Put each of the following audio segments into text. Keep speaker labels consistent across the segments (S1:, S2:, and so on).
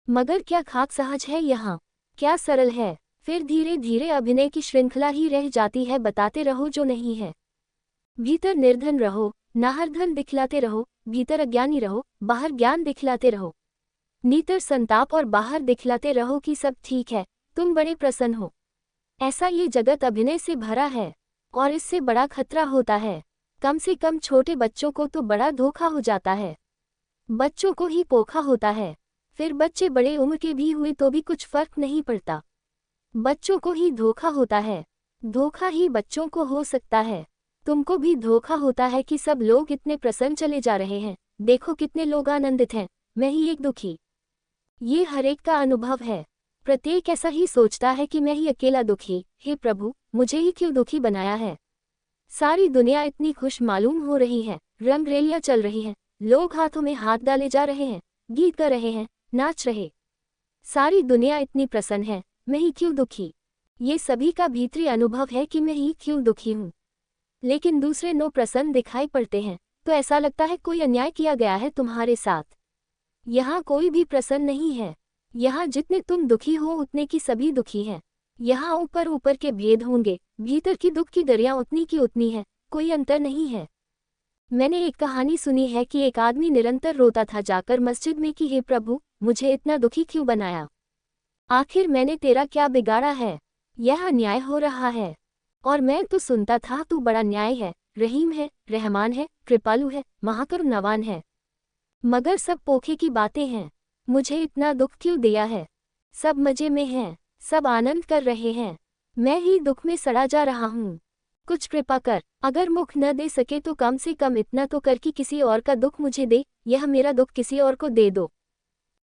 S1: मगर क्या खाक सहज है यहाँ, क्या सरल है। फिर धीरे धीरे अभिनय की श्रृंखला ही रह जाती है, बताते रहो जो नहीं है। भीतर निर्धन रहो, नाहर धन दिखलाते रहो, भीतर अज्ञानी रहो, बाहर ज्ञान दिखलाते रहो। नीतर संताप और बाहर दिखलाते रहो कि सब ठीक है, तुम बड़े प्रसन्न हो। ऐसा ये जगत अभिनय से भरा है, और इससे बड़ा खतरा होता है। कम से कम छोटे बच्चों को तो बड़ा धोखा हो जाता है। बच्चों को ही पोखा होता है, फिर बच्चे बड़े उम्र के भी हुए तो भी कुछ फर्क नहीं पड़ता। बच्चों को ही धोखा होता है, धोखा ही बच्चों को हो सकता है। तुमको भी धोखा होता है कि सब लोग इतने प्रसन्न चले जा रहे हैं, देखो कितने लोग आनंदित हैं, मैं ही एक दुखी। ये हरेक का अनुभव है। प्रत्येक ऐसा ही सोचता है कि मैं ही अकेला दुखी, हे प्रभु मुझे ही क्यों दुखी बनाया है। सारी दुनिया इतनी खुश मालूम हो रही है, रंग रैलियां चल रही हैं, लोग हाथों में हाथ डाले जा रहे हैं, गीत गा रहे हैं, नाच रहे। सारी दुनिया इतनी प्रसन्न है, मैं ही क्यों दुखी। ये सभी का भीतरी अनुभव है कि मैं ही क्यों दुखी हूँ। लेकिन दूसरे नो प्रसन्न दिखाई पड़ते हैं, तो ऐसा लगता है कोई अन्याय किया गया है तुम्हारे साथ। यहाँ कोई भी प्रसन्न नहीं है। यहाँ जितने तुम दुखी हो उतने की सभी दुखी हैं। यहाँ ऊपर ऊपर के भेद होंगे, भीतर की दुख की दरिया उतनी की उतनी है, कोई अंतर नहीं है। मैंने एक कहानी सुनी है कि एक आदमी निरंतर रोता था जाकर मस्जिद में कि हे प्रभु मुझे इतना दुखी क्यों बनाया, आखिर मैंने तेरा क्या बिगाड़ा है, यह अन्याय हो रहा है। और मैं तो सुनता था तू बड़ा न्याय है, रहीम है, रहमान है, कृपालु है, महाकरुणावान है। मगर सब पोखे की बातें हैं, मुझे इतना दुख क्यों दिया है। सब मजे में हैं, सब आनंद कर रहे हैं, मैं ही दुख में सड़ा जा रहा हूँ। कुछ कृपा कर, अगर मुख न दे सके तो कम से कम इतना तो कर कि किसी और का दुख मुझे दे, यह मेरा दुख किसी और को दे दो।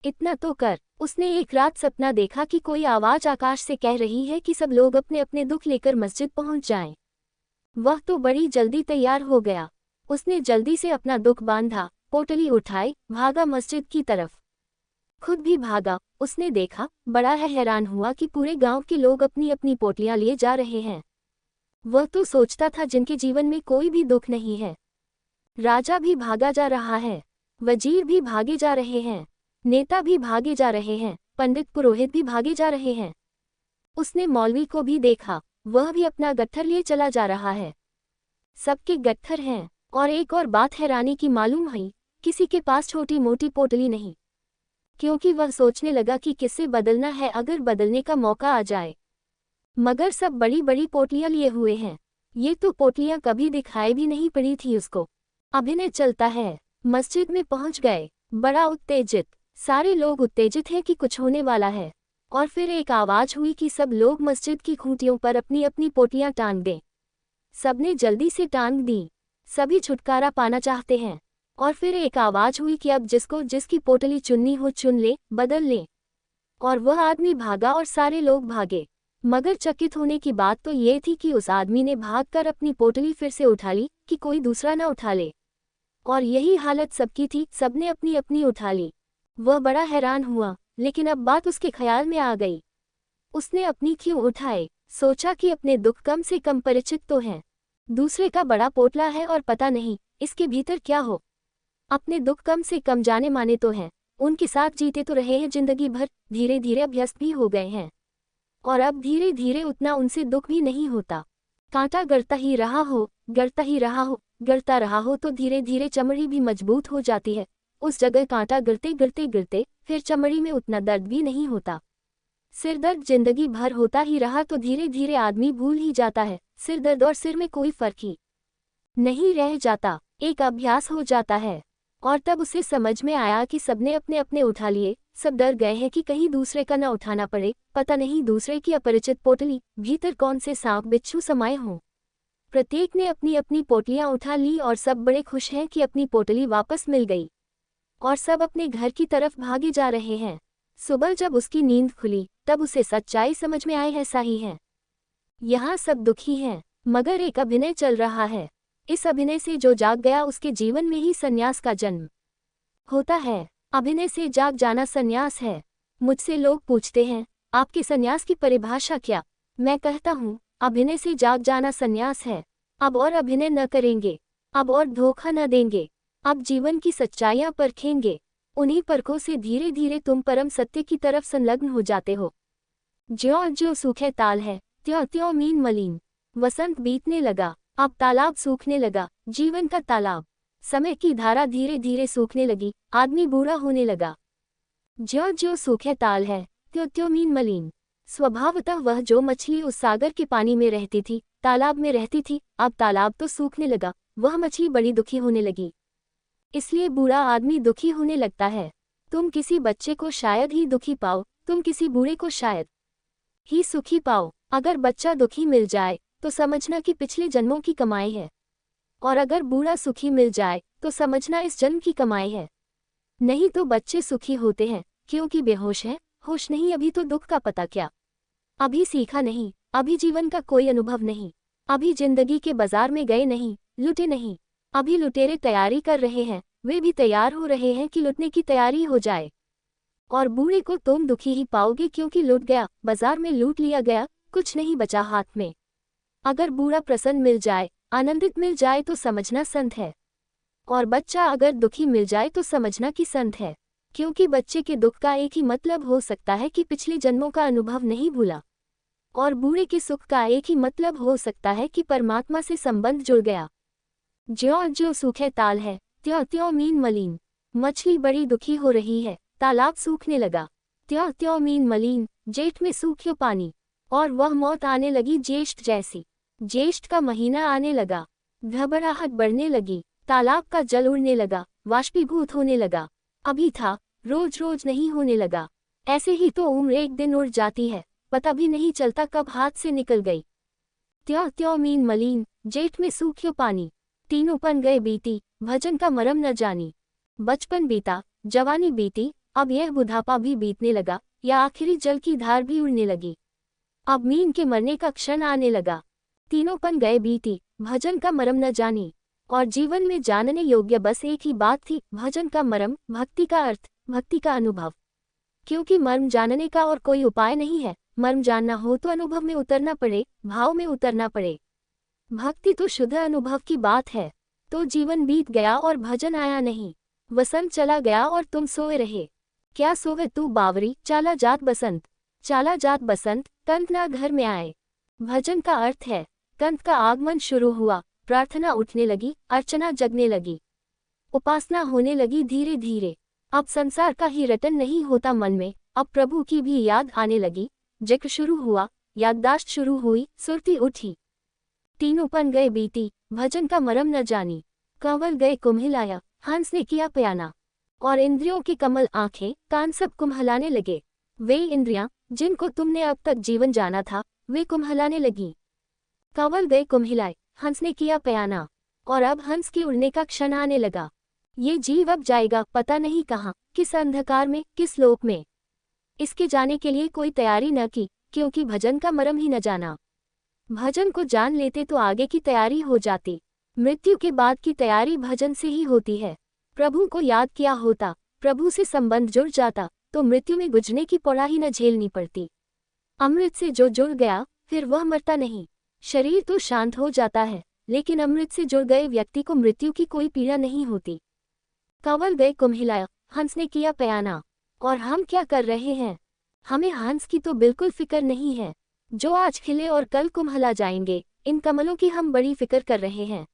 S1: इतना तो कर। उसने एक रात सपना देखा कि कोई आवाज आकाश से कह रही है कि सब लोग अपने अपने दुख लेकर मस्जिद पहुंच जाएं। वह तो बड़ी जल्दी तैयार हो गया। उसने जल्दी से अपना दुख बांधा, पोटली उठाई, भागा मस्जिद की तरफ। खुद भी भागा। उसने देखा, बड़ा हैरान हुआ कि पूरे गांव के लोग अपनी अपनी पोटलियां लिए जा रहे हैं। वह तो सोचता था जिनके जीवन में कोई भी दुख नहीं है। राजा भी भागा जा रहा है, वजीर भी भागे जा रहे हैं, नेता भी भागे जा रहे हैं, पंडित पुरोहित भी भागे जा रहे हैं। उसने मौलवी को भी देखा, वह भी अपना गट्ठर लिए चला जा रहा है। सबके गट्ठर हैं। और एक और बात हैरानी की मालूम हुई, किसी के पास छोटी मोटी पोटली नहीं, क्योंकि वह सोचने लगा कि किससे बदलना है अगर बदलने का मौका आ जाए। मगर सब बड़ी बड़ी पोटलियां लिए हुए हैं। ये तो पोटलियां कभी दिखाई भी नहीं पड़ी थी उसको। अभिनय चलता है। मस्जिद में पहुंच गए, बड़ा उत्तेजित, सारे लोग उत्तेजित हैं कि कुछ होने वाला है। और फिर एक आवाज हुई कि सब लोग मस्जिद की खूंटियों पर अपनी अपनी पोटलियां टांग दें। सबने जल्दी से टांग दी, सभी छुटकारा पाना चाहते हैं। और फिर एक आवाज हुई कि अब जिसको जिसकी पोटली चुननी हो चुन ले, बदल ले। और वह आदमी भागा और सारे लोग भागे। मगर चकित होने की बात तो ये थी कि उस आदमी ने भागकर अपनी पोटली फिर से उठा ली कि कोई दूसरा न उठा ले। और यही हालत सबकी थी, सबने अपनी अपनी उठा ली। वह बड़ा हैरान हुआ, लेकिन अब बात उसके ख्याल में आ गई। उसने अपनी क्यों उठाए, सोचा कि अपने दुख कम से कम परिचित तो हैं। दूसरे का बड़ा पोटला है और पता नहीं इसके भीतर क्या हो। अपने दुख कम से कम जाने माने तो हैं, उनके साथ जीते तो रहे हैं जिंदगी भर, धीरे धीरे अभ्यस्त भी हो गए हैं। और अब धीरे धीरे उतना उनसे दुख भी नहीं होता। कांटा गड़ता ही रहा हो, गड़ता ही रहा हो, गड़ता रहा हो तो धीरे धीरे चमड़ी भी मजबूत हो जाती है। उस जगह कांटा गिरते गिरते गिरते फिर चमड़ी में उतना दर्द भी नहीं होता। सिर दर्द जिंदगी भर होता ही रहा तो धीरे धीरे आदमी भूल ही जाता है। सिर दर्द और सिर में कोई फर्क ही नहीं रह जाता, एक अभ्यास हो जाता है। और तब उसे समझ में आया कि सबने अपने अपने उठा लिए। सब डर गए हैं कि कहीं दूसरे का न उठाना पड़े, पता नहीं दूसरे की अपरिचित पोटली भीतर कौन से सांप बिच्छू समाये हों। प्रत्येक ने अपनी अपनी पोटलियां उठा ली और सब बड़े खुश हैं कि अपनी पोटली वापस मिल गई। और सब अपने घर की तरफ भागे जा रहे हैं। सुबह जब उसकी नींद खुली तब उसे सच्चाई समझ में आई, ऐसा ही है। यहाँ सब दुखी हैं, मगर एक अभिनय चल रहा है। इस अभिनय से जो जाग गया उसके जीवन में ही संन्यास का जन्म होता है। अभिनय से जाग जाना संन्यास है। मुझसे लोग पूछते हैं, आपके संन्यास की परिभाषा क्या? मैं कहता हूँ, अभिनय से जाग जाना संन्यास है। अब और अभिनय न करेंगे, अब और धोखा न देंगे, अब जीवन की सच्चाइयाँ परखेंगे। उन्हीं परखों से धीरे धीरे तुम परम सत्य की तरफ संलग्न हो जाते हो। ज्यों ज्यों सूखे ताल है, त्यों त्यों मीन मलिन। वसंत बीतने लगा, अब तालाब सूखने लगा, जीवन का तालाब। समय की धारा धीरे धीरे सूखने लगी, आदमी बूढ़ा होने लगा। ज्यों ज्यों सूखे ताल है, त्यों त्यों मीन मलिन। स्वभावतः वह जो मछली उस सागर के पानी में रहती थी, तालाब में रहती थी, अब तालाब तो सूखने लगा, वह मछली बड़ी दुखी होने लगी। इसलिए बूढ़ा आदमी दुखी होने लगता है। तुम किसी बच्चे को शायद ही दुखी पाओ, तुम किसी बूढ़े को शायद ही सुखी पाओ। अगर बच्चा दुखी मिल जाए तो समझना कि पिछले जन्मों की कमाई है, और अगर बूढ़ा सुखी मिल जाए तो समझना इस जन्म की कमाई है। नहीं तो बच्चे सुखी होते हैं क्योंकि बेहोश है, होश नहीं अभी तो दुख का पता क्या। अभी सीखा नहीं, अभी जीवन का कोई अनुभव नहीं, अभी जिंदगी के बाजार में गए नहीं, लुटे नहीं। अभी लुटेरे तैयारी कर रहे हैं, वे भी तैयार हो रहे हैं कि लुटने की तैयारी हो जाए। और बूढ़े को तुम दुखी ही पाओगे क्योंकि लूट गया, बाजार में लूट लिया गया, कुछ नहीं बचा हाथ में। अगर बूढ़ा प्रसन्न मिल जाए, आनंदित मिल जाए तो समझना संत है, और बच्चा अगर दुखी मिल जाए तो समझना कि संत है। क्योंकि बच्चे के दुख का एक ही मतलब हो सकता है कि पिछले जन्मों का अनुभव नहीं भूला, और बूढ़े के सुख का एक ही मतलब हो सकता है कि परमात्मा से संबंध जुड़ गया। ज्यों ज्यों सूखे ताल है, त्यों त्यों मीन मलिन। मछली बड़ी दुखी हो रही है, तालाब सूखने लगा, त्यों त्यों मीन मलिन। जेठ में सूख्यो पानी, और वह मौत आने लगी ज्येष्ठ जैसी। ज्येष्ठ का महीना आने लगा, घबराहट बढ़ने लगी, तालाब का जल उड़ने लगा, वाष्पीभूत होने लगा। अभी था, रोज रोज नहीं होने लगा। ऐसे ही तो उम्र एक दिन उड़ जाती है, पता भी नहीं चलता कब हाथ से निकल गई। त्यों त्यों मीन मलिन। जेठ में सूख्यो पानी, तीनों पन गए बीती, भजन का मरम न जानी। बचपन बीता, जवानी बीती, अब यह बुढ़ापा भी बीतने लगा, या आखिरी जल की धार भी उड़ने लगी। अब मीन के मरने का क्षण आने लगा। तीनों पन गए बीती, भजन का मरम न जानी। और जीवन में जानने योग्य बस एक ही बात थी, भजन का मरम, भक्ति का अर्थ, भक्ति का अनुभव। क्योंकि मर्म जानने का और कोई उपाय नहीं है। मर्म जानना हो तो अनुभव में उतरना पड़े, भाव में उतरना पड़े। भक्ति तो शुद्ध अनुभव की बात है। तो जीवन बीत गया और भजन आया नहीं। वसंत चला गया और तुम सोए रहे। क्या सोवे तू बावरी, चाला जात बसंत। चाला जात बसंत, कंत ना घर में आए। भजन का अर्थ है, कंत का आगमन शुरू हुआ, प्रार्थना उठने लगी, अर्चना जगने लगी, उपासना होने लगी धीरे धीरे। अब संसार का ही रटन नहीं होता मन में, अब प्रभु की भी याद आने लगी। जिक्र शुरू हुआ, याददाश्त शुरू हुई, सुरती उठी। तीनों पन गए बीती, भजन का मरम न जानी। कंवल गए कुम्हिलाया, हंस ने किया प्याना। और इंद्रियों की कमल आंखें, कान सब कुम्हलाने लगे। वे इंद्रियां जिनको तुमने अब तक जीवन जाना था, वे कुम्हलाने लगी। कंवल गए कुम्हिलाए, हंस ने किया प्याना। और अब हंस के उड़ने का क्षण आने लगा। ये जीव अब जाएगा पता नहीं कहाँ, किस अंधकार में, किस लोक में। इसके जाने के लिए कोई तैयारी न की, क्योंकि भजन का मरम ही न जाना। भजन को जान लेते तो आगे की तैयारी हो जाती। मृत्यु के बाद की तैयारी भजन से ही होती है। प्रभु को याद किया होता, प्रभु से संबंध जुड़ जाता, तो मृत्यु में गुजरने की पौड़ा ही न झेलनी पड़ती। अमृत से जो जुड़ गया फिर वह मरता नहीं। शरीर तो शांत हो जाता है, लेकिन अमृत से जुड़ गए व्यक्ति को मृत्यु की कोई पीड़ा नहीं होती। कंवल गए कुम्हिलाया, हंस ने किया प्याना। और हम क्या कर रहे हैं? हमें हंस की तो बिल्कुल फिक्र नहीं है, जो आज खिले और कल कुम्हला जाएंगे। इन कमलों की हम बड़ी फिक्र कर रहे हैं।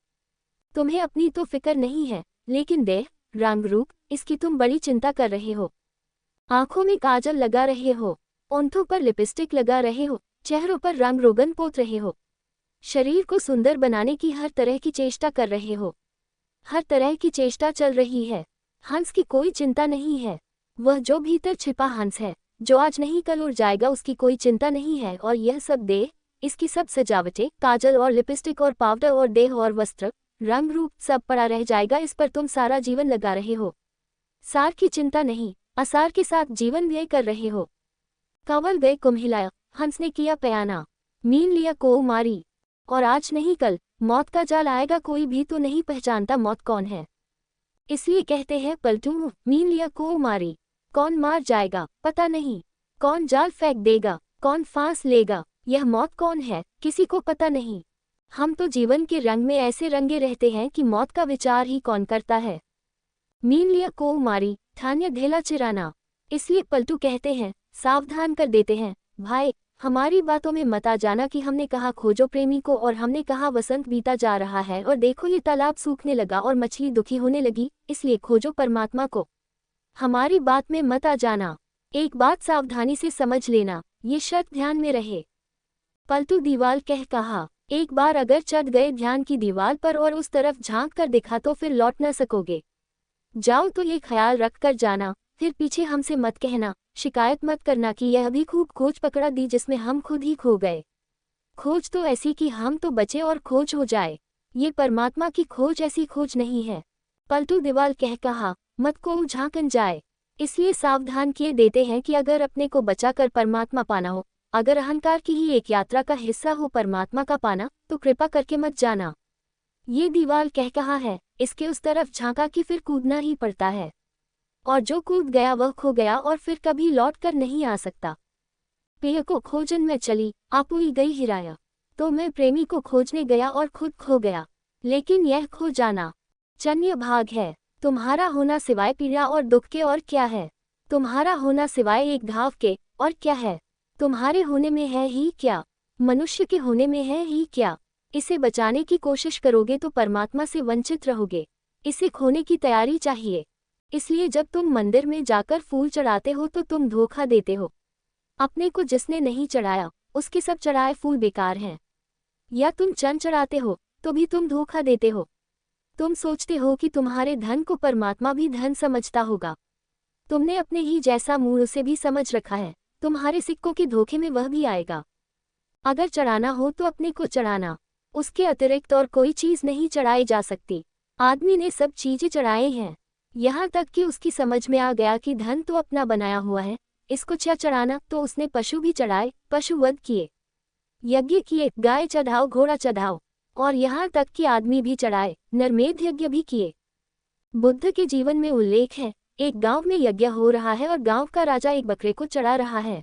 S1: तुम्हें अपनी तो फिक्र नहीं है, लेकिन देह, रंग रूप, इसकी तुम बड़ी चिंता कर रहे हो। आंखों में काजल लगा रहे हो, ओंठों पर लिपस्टिक लगा रहे हो, चेहरों पर रंग रोगन पोत रहे हो। शरीर को सुंदर बनाने की हर तरह की चेष्टा कर रहे हो। हर तरह की चेष्टा चल रही है। हंस की कोई चिंता नहीं है। वह जो भीतर छिपा हंस है, जो आज नहीं कल उड़ जाएगा, उसकी कोई चिंता नहीं है। और यह सब देह, इसकी सब सजावटें, काजल और लिपस्टिक और पाउडर और देह और वस्त्र, रंग रूप, सब पड़ा रह जाएगा। इस पर तुम सारा जीवन लगा रहे हो। सार की चिंता नहीं, असार के साथ जीवन व्यय कर रहे हो। कंवल गए कुम्हिलाया, हंस ने किया प्याना। मीन लिया को मारी, और आज नहीं कल मौत का जाल आएगा। कोई भी तो नहीं पहचानता मौत कौन है, इसलिए कहते हैं पलटू। मीन लिया को मारी, कौन मार जाएगा पता नहीं, कौन जाल फेंक देगा, कौन फांस लेगा, यह मौत कौन है किसी को पता नहीं। हम तो जीवन के रंग में ऐसे रंगे रहते हैं कि मौत का विचार ही कौन करता है। मीन लिया को मारी, ठान्य ढेला चिराना। इसलिए पलटू कहते हैं, सावधान कर देते हैं, भाई हमारी बातों में मत आ जाना कि हमने कहा खोजो प्रेमी को और हमने कहा वसंत बीता जा रहा है और देखो ये तालाब सूखने लगा और मछली दुखी होने लगी, इसलिए खोजो परमात्मा को। हमारी बात में मत आ जाना। एक बात सावधानी से समझ लेना, ये शर्त ध्यान में रहे। पलटू दीवाल कह कहा, एक बार अगर चढ़ गए ध्यान की दीवार पर और उस तरफ झांक कर देखा तो फिर लौट न सकोगे। जाओ तो ये ख्याल रख कर जाना, फिर पीछे हमसे मत कहना, शिकायत मत करना कि यह अभी खूब खोज पकड़ा दी जिसमें हम खुद ही खो गए। खोज तो ऐसी कि हम तो बचे और खोज हो जाए। ये परमात्मा की खोज ऐसी खोज नहीं है। पलटू दीवाल कह कहा, मत को झांकन जाए। इसलिए सावधान किए देते हैं कि अगर अपने को बचाकर परमात्मा पाना हो, अगर अहंकार की ही एक यात्रा का हिस्सा हो परमात्मा का पाना, तो कृपा करके मत जाना। ये दीवाल कह कहा है, इसके उस तरफ झांका कि फिर कूदना ही पड़ता है, और जो कूद गया वह खो गया और फिर कभी लौट कर नहीं आ सकता। पेय को खोजन में चली, आपुई गई हिराया, तो मैं प्रेमी को खोजने गया और खुद खो गया। लेकिन यह खो जाना चन्य भाग है। तुम्हारा होना सिवाय पीड़ा और दुख के और क्या है? तुम्हारा होना सिवाय एक घाव के और क्या है? तुम्हारे होने में है ही क्या? मनुष्य के होने में है ही क्या? इसे बचाने की कोशिश करोगे तो परमात्मा से वंचित रहोगे। इसे खोने की तैयारी चाहिए। इसलिए जब तुम मंदिर में जाकर फूल चढ़ाते हो तो तुम धोखा देते हो। अपने को जिसने नहीं चढ़ाया उसके सब चढ़ाए फूल बेकार हैं। या तुम चंद चढ़ाते हो तो भी तुम धोखा देते हो। तुम सोचते हो कि तुम्हारे धन को परमात्मा भी धन समझता होगा। तुमने अपने ही जैसा मुंह उसे भी समझ रखा है। तुम्हारे सिक्कों के धोखे में वह भी आएगा। अगर चढ़ाना हो तो अपने को चढ़ाना, उसके अतिरिक्त और कोई चीज नहीं चढ़ाई जा सकती। आदमी ने सब चीजें चढ़ाए हैं, यहाँ तक कि उसकी समझ में आ गया कि धन तो अपना बनाया हुआ है, इसको क्या चढ़ाना, तो उसने पशु भी चढ़ाए, पशुवध किए, यज्ञ किए, गाय चढ़ाओ, घोड़ा चढ़ाओ, और यहाँ तक कि आदमी भी चढ़ाए, नरमेध यज्ञ भी किए। बुद्ध के जीवन में उल्लेख है, एक गांव में यज्ञ हो रहा है और गांव का राजा एक बकरे को चढ़ा रहा है।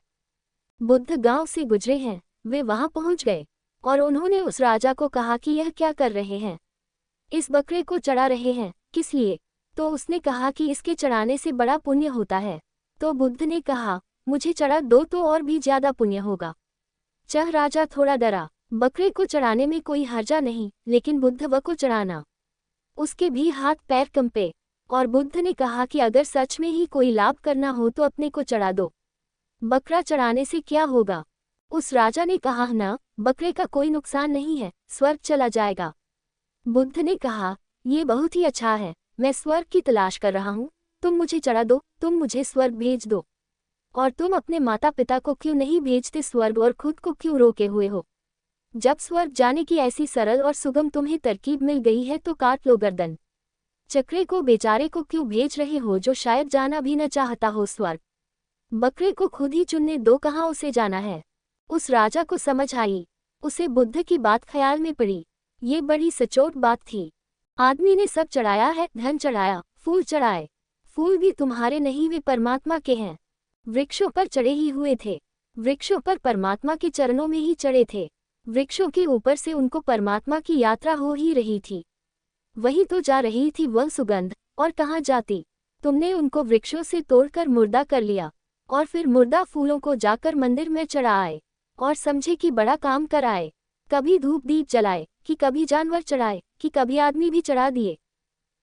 S1: बुद्ध गांव से गुजरे हैं, वे वहां पहुंच गए और उन्होंने उस राजा को कहा कि यह क्या कर रहे हैं, इस बकरे को चढ़ा रहे हैं, किस लिए? तो उसने कहा कि इसके चढ़ाने से बड़ा पुण्य होता है। तो बुद्ध ने कहा, मुझे चढ़ा दो तो और भी ज्यादा पुण्य होगा। चह राजा थोड़ा डरा, बकरे को चढ़ाने में कोई हर्जा नहीं, लेकिन बुद्ध व को चढ़ाना, उसके भी हाथ पैर कंपे। और बुद्ध ने कहा कि अगर सच में ही कोई लाभ करना हो तो अपने को चढ़ा दो, बकरा चढ़ाने से क्या होगा? उस राजा ने कहा, ना, बकरे का कोई नुकसान नहीं है, स्वर्ग चला जाएगा। बुद्ध ने कहा, ये बहुत ही अच्छा है, मैं स्वर्ग की तलाश कर रहा हूँ, तुम मुझे चढ़ा दो, तुम मुझे स्वर्ग भेज दो। और तुम अपने माता पिता को क्यों नहीं भेजते स्वर्ग और खुद को क्यों रोके हुए हो? जब स्वर्ग जाने की ऐसी सरल और सुगम तुम्हें तरकीब मिल गई है तो काट लो गर्दन। चक्रे को बेचारे को क्यों भेज रहे हो जो शायद जाना भी न चाहता हो स्वर्ग? बकरे को खुद ही चुनने दो, कहाँ उसे जाना है। उस राजा को समझ आई, उसे बुद्ध की बात ख्याल में पड़ी। ये बड़ी सचोट बात थी। आदमी ने सब चढ़ाया है, धन चढ़ाया, फूल चढ़ाए, फूल भी तुम्हारे नहीं, वे परमात्मा के हैं। वृक्षों पर चढ़े ही हुए थे, वृक्षों पर परमात्मा के चरणों में ही चढ़े थे, वृक्षों के ऊपर से उनको परमात्मा की यात्रा हो ही रही थी। वही तो जा रही थी वह सुगंध, और कहाँ जाती? तुमने उनको वृक्षों से तोड़कर मुर्दा कर लिया और फिर मुर्दा फूलों को जाकर मंदिर में चढ़ाए और समझे कि बड़ा काम कराए। कभी धूप दीप जलाए, कि कभी जानवर चढ़ाए, कि कभी आदमी भी चढ़ा दिए।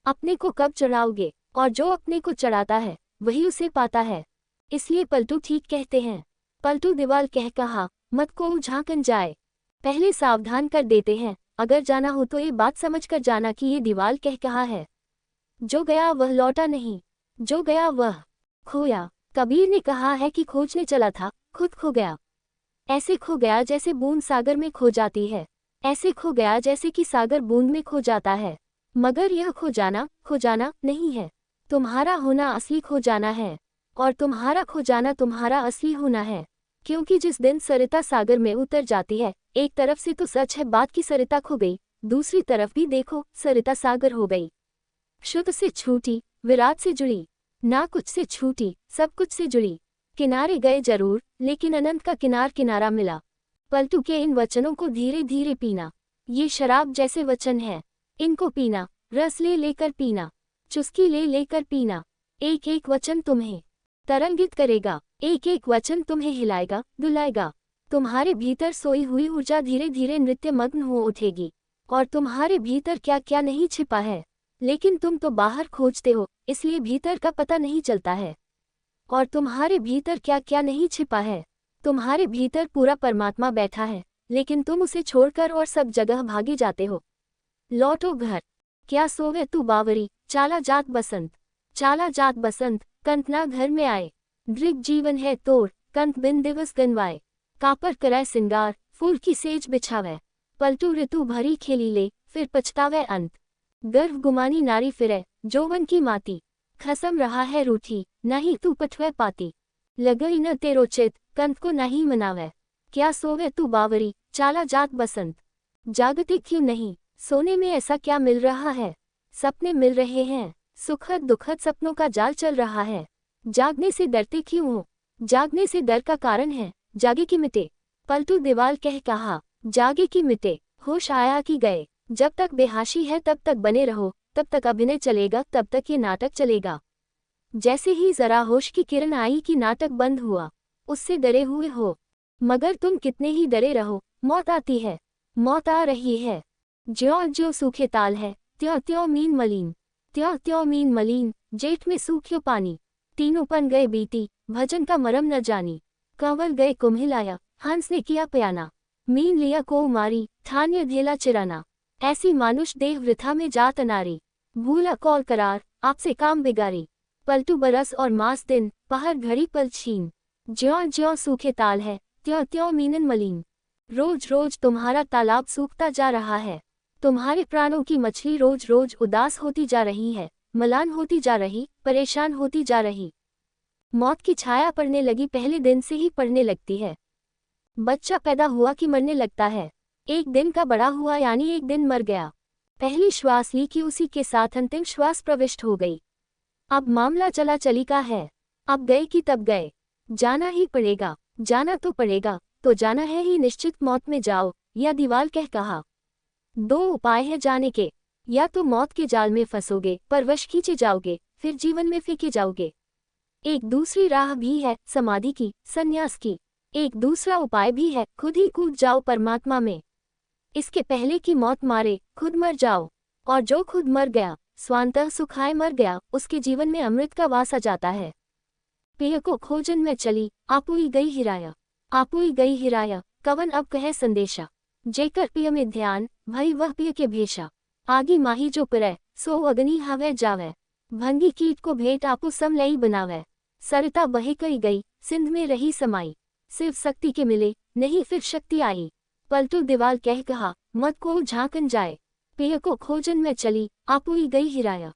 S1: अपने को कब चढ़ाओगे? और जो अपने को चढ़ाता है वही उसे पाता है। इसलिए पलटू ठीक कहते हैं। पलटू दीवाल कह कहा, मत को झांकन जाए। पहले सावधान कर देते हैं, अगर जाना हो तो ये बात समझ कर जाना कि ये दीवाल कह कहा है, जो गया वह लौटा नहीं, जो गया वह खोया। कबीर ने कहा है कि खोजने चला था, खुद खो गया। ऐसे खो गया जैसे बूंद सागर में खो जाती है, ऐसे खो गया जैसे कि सागर बूंद में खो जाता है। मगर यह खो जाना नहीं है, तुम्हारा होना असली खो जाना है, और तुम्हारा खो जाना तुम्हारा असली होना है। क्योंकि जिस दिन सरिता सागर में उतर जाती है, एक तरफ से तो सच है बात की सरिता खो गई, दूसरी तरफ भी देखो सरिता सागर हो गई। शुद्ध से छूटी, विराट से जुड़ी, ना कुछ से छूटी, सब कुछ से जुड़ी। किनारे गए जरूर, लेकिन अनंत का किनारा मिला। पलटू के इन वचनों को धीरे धीरे पीना, ये शराब जैसे वचन है, इनको पीना, रस ले लेकर पीना, चुस्की ले लेकर पीना, एक एक वचन तुम्हें तरंगित करेगा, एक एक वचन तुम्हें हिलाएगा, डुलाएगा। तुम्हारे भीतर सोई हुई ऊर्जा धीरे धीरे नृत्य मग्न हो उठेगी। और तुम्हारे भीतर क्या क्या नहीं छिपा है, लेकिन तुम तो बाहर खोजते हो, इसलिए भीतर का पता नहीं चलता है। और तुम्हारे भीतर क्या क्या नहीं छिपा है, तुम्हारे भीतर पूरा परमात्मा बैठा है, लेकिन तुम उसे छोड़कर और सब जगह भागे जाते हो। लौटो घर, क्या सोवे तू बावरी, चाला जात बसंत। चाला जात बसंत, कंतना घर में आए। दृग जीवन है तोड़, कंत बिन दिवस गनवाए। कापर कराए सिंगार, फूल की सेज बिछावे। पलटू ऋतु भरी खेली ले, फिर पछतावे अंत। गर्भ गुमानी नारी फिरे, जोवन की माती। खसम रहा है रूठी, नहीं तू पठवे पाती। लगई न तेरो चित, कंत को नहीं मनावे। क्या सोवे तू बावरी, चाला जात बसंत। जागते क्यों नहीं, सोने में ऐसा क्या मिल रहा है। सपने मिल रहे हैं, सुखद दुखद सपनों का जाल चल रहा है। जागने से डरते क्यों हो, जागने से डर का कारण है, जागे की मिटे। पलटू दीवाल कह कहा, जागे की मिटे, होश आया कि गए। जब तक बेहाशी है तब तक बने रहो, तब तक अभिनय चलेगा, तब तक ये नाटक चलेगा। जैसे ही जरा होश की किरण आई कि नाटक बंद हुआ, उससे डरे हुए हो। मगर तुम कितने ही डरे रहो, मौत आती है, मौत आ रही है। ज्यों ज्यों सूखे ताल है, त्यों त्यों मीन मलीन। त्यों त्यों मीन मलीन, जेठ में सूख्यो पानी। तीनों पन गए बीती, भजन का मरम न जानी। कंवल गए कुम्हिलाया, हंस ने किया प्याना। मीन लिया को मारी, ठान्य धेला चिराना। ऐसी मानुष देह वृथा में जात अनारी। भूला कौल करार, आपसे काम बिगारी। पलटू बरस और मास दिन, पहर घड़ी पल छीन। ज्यों ज्यों सूखे ताल है, त्यों त्यों मीनन मलीन। रोज रोज तुम्हारा तालाब सूखता जा रहा है। तुम्हारे प्राणों की मछली रोज रोज उदास होती जा रही है, मलान होती जा रही, परेशान होती जा रही। मौत की छाया पड़ने लगी, पहले दिन से ही पड़ने लगती है। बच्चा पैदा हुआ कि मरने लगता है, एक दिन का बड़ा हुआ यानी एक दिन मर गया। पहली श्वास ली कि उसी के साथ अंतिम श्वास प्रविष्ट हो गई। अब मामला चला चली का है, अब गए कि तब गए। जाना ही पड़ेगा, जाना तो पड़ेगा, तो जाना है ही निश्चित। मौत में जाओ, या दीवाल कह कहा। दो उपाय है जाने के, या तो मौत के जाल में फंसोगे, परवश खींचे जाओगे, फिर जीवन में फेंके जाओगे। एक दूसरी राह भी है, समाधि की, संन्यास की। एक दूसरा उपाय भी है, खुद ही कूद जाओ परमात्मा में। इसके पहले कि मौत मारे, खुद मर जाओ। और जो खुद मर गया, स्वांतः सुखाय मर गया, उसके जीवन में अमृत का वास आ जाता है। पेय को खोजन में चली, आपुई गई हिराया। आपुई गई हिराया, कवन अब कहे संदेशा। जेकर पिय में ध्यान, भई वह पिय के भेषा। आगी माही जो पिरै, सो अग्नि हवै जावै। भंगी कीट को भेंट आपु सम लई बनावै। सरिता बहे कई गई, सिंध में रही समाई। शिव शक्ति के मिले, नहीं फिर शक्ति आई। पलटू दीवाल कह कहा, मत को झांकन जाए। पेय को खोजन में चली, आपुई गई हिराया।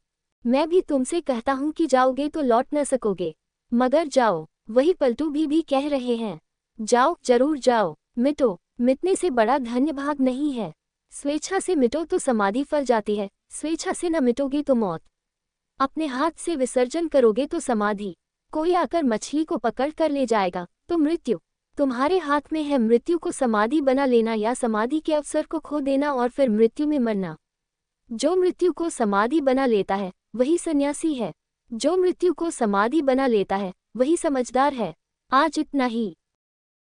S1: मैं भी तुमसे कहता हूँ कि जाओगे तो लौट न सकोगे, मगर जाओ। वही पलटू भी कह रहे हैं, जाओ, जरूर जाओ। मिटो, मिटने से बड़ा धन्य भाग नहीं है। स्वेच्छा से मिटो तो समाधि फल जाती है, स्वेच्छा से न मिटोगे तो मौत। अपने हाथ से विसर्जन करोगे तो समाधि। कोई आकर मछली को पकड़ कर ले जाएगा तो मृत्यु। तुम्हारे हाथ में है मृत्यु को समाधि बना लेना या समाधि के अवसर को खो देना और फिर मृत्यु में मरना। जो मृत्यु को समाधि बना लेता है वही सन्यासी है। जो मृत्यु को समाधि बना लेता है वही समझदार है। आज इतना ही।